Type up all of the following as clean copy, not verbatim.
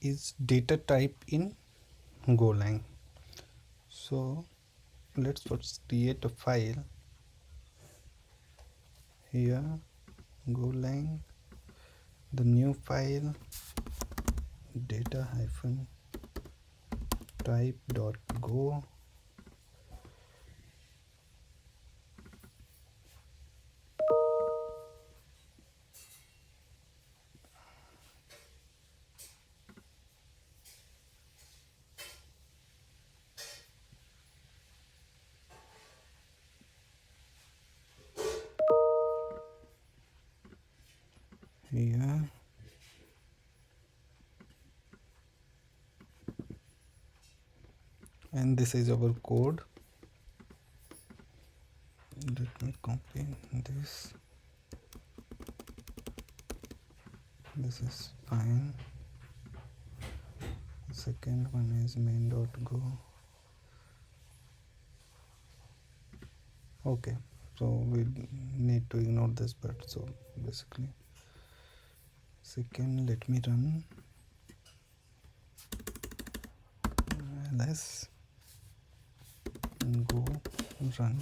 is data type in Golang. So let's first create a file here, Golang, the new file data hyphen type.go. Here, and this is our code. Let me copy this. This is fine. The second one is main.go. Okay, so we need to ignore this part. So basically, second, let me run ls go run.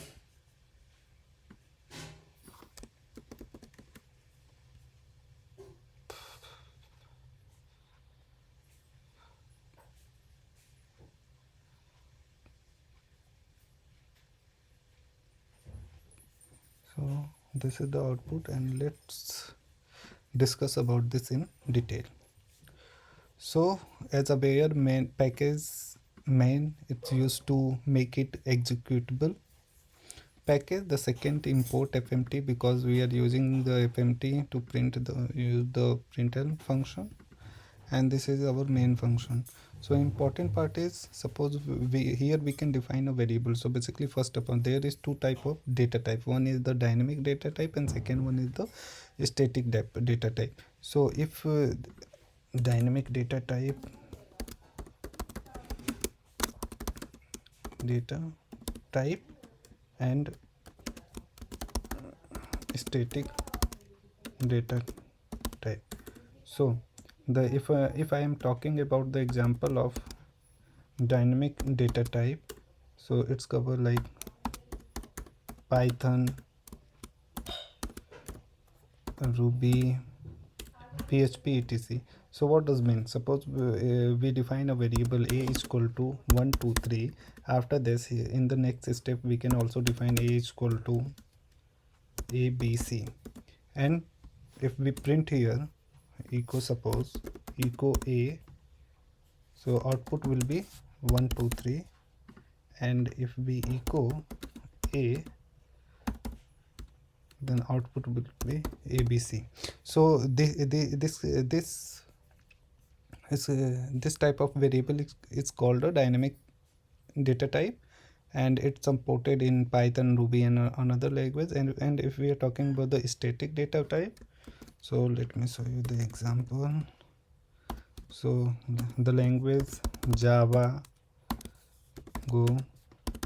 So this is the output, and let's discuss about this in detail. So as a aware, main package main, it's used to make it executable package. The second, import fmt, because we are using the fmt to print the println function, and this is our main function. So important part is, suppose we can define a variable. So basically, first of all, there is two type of data type. One is the dynamic data type, and second one is the static data type. So if dynamic data type and static data type. So the if I am talking about the example of dynamic data type, so it's cover like Python, Ruby, PHP, etc. So what does mean? Suppose we define a variable a is equal to 1 2 3. After this, in the next step, we can also define a is equal to ABC, and if we print here echo, suppose echo a, so output will be 1 2 3, and if we echo a, then output will be ABC. So this type of variable is called a dynamic data type, and it's supported in Python, Ruby, and another language. And if we are talking about the static data type, so let me show you the example. So the language Java, Go,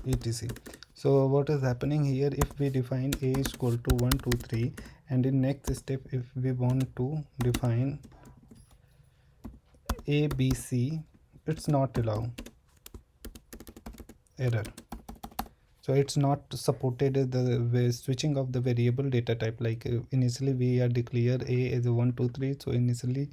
etc. So what is happening here, if we define a is equal to 1 2 3, and in next step if we want to define ABC, it's not allow, error. So it's not supported the switching of the variable data type. Like initially we are declare a as a 1 2 3, so initially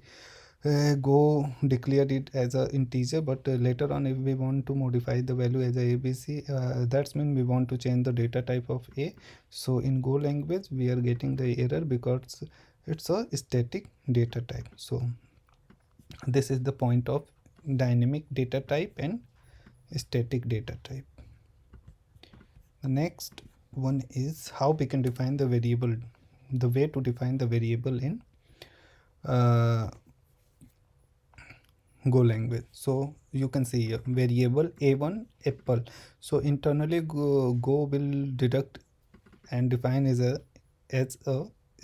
Go declared it as a integer, but later on if we want to modify the value as a ABC, that's mean we want to change the data type of a. So in Go language we are getting the error because it's a static data type. So this is the point of dynamic data type and static data type. The next one is how we can define the variable, the way to define the variable in Go language. So you can see here variable a1 apple. So internally Go will deduct and define as a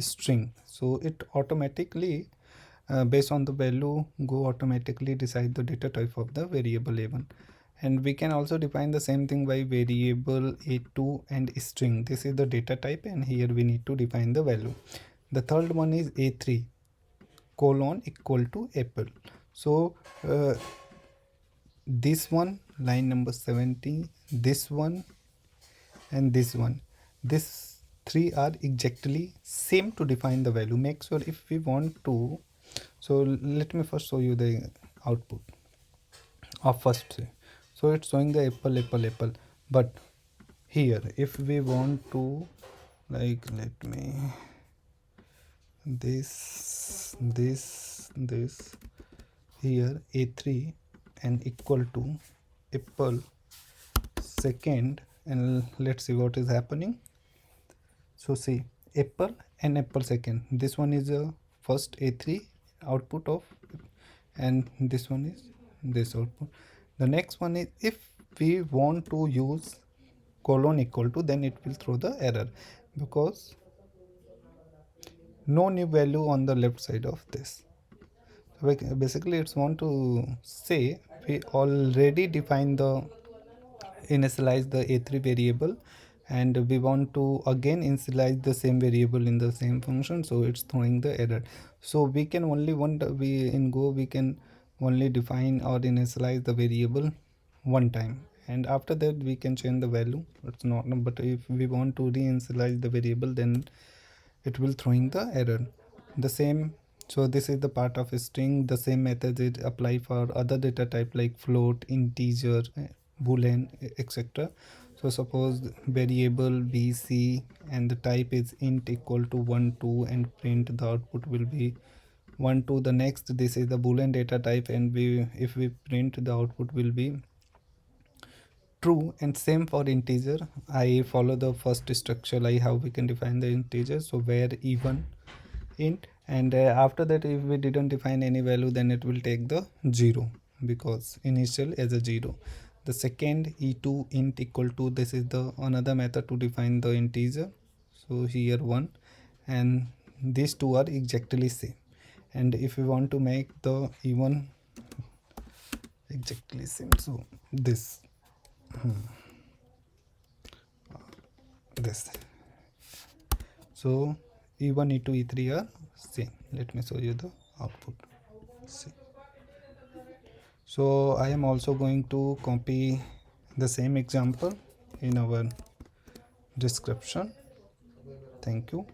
string. So it automatically based on the value, Go automatically decide the data type of the variable a1. And we can also define the same thing by variable a2 and string. This is the data type, and here we need to define the value. The third one is a3 colon equal to apple. So this one, line number 70, this one and this one, this three are exactly same to define the value. Make sure if we want to, so let me first show you the output of first three. So it's showing the apple, apple, apple, but here if we want to, like, let me, this here a3 and equal to apple second, and let's see what is happening. So see, apple and apple second, this one is a first a3 output of, and this one is this output. The next one is, if we want to use colon equal to, then it will throw the error because no new value on the left side of this. So basically it's want to say we already defined the initialize the a3 variable, and we want to again initialize the same variable in the same function, so it's throwing the error. So we can only we in Go we can only define or initialize the variable one time, and after that we can change the value. It's not, but if we want to reinitialize the variable, then it will throwing the error. The same, so this is the part of a string. The same method is apply for other data type like float, integer, boolean, etc. So suppose variable bc and the type is int equal to 1 2, and print the output will be 1 2. The next, this is the boolean data type, and if we print, the output will be true. And same for integer. I follow the first structure like how we can define the integer. So where even int, and after that if we didn't define any value, then it will take the 0 because initial as a 0. The second e2 int equal to, this is the another method to define the integer. So here 1, and these two are exactly same. And if we want to make the even exactly same, so this this, so e1 e2 e3 are same. Let me show you the output. See, so I am also going to copy the same example in our description. Thank you.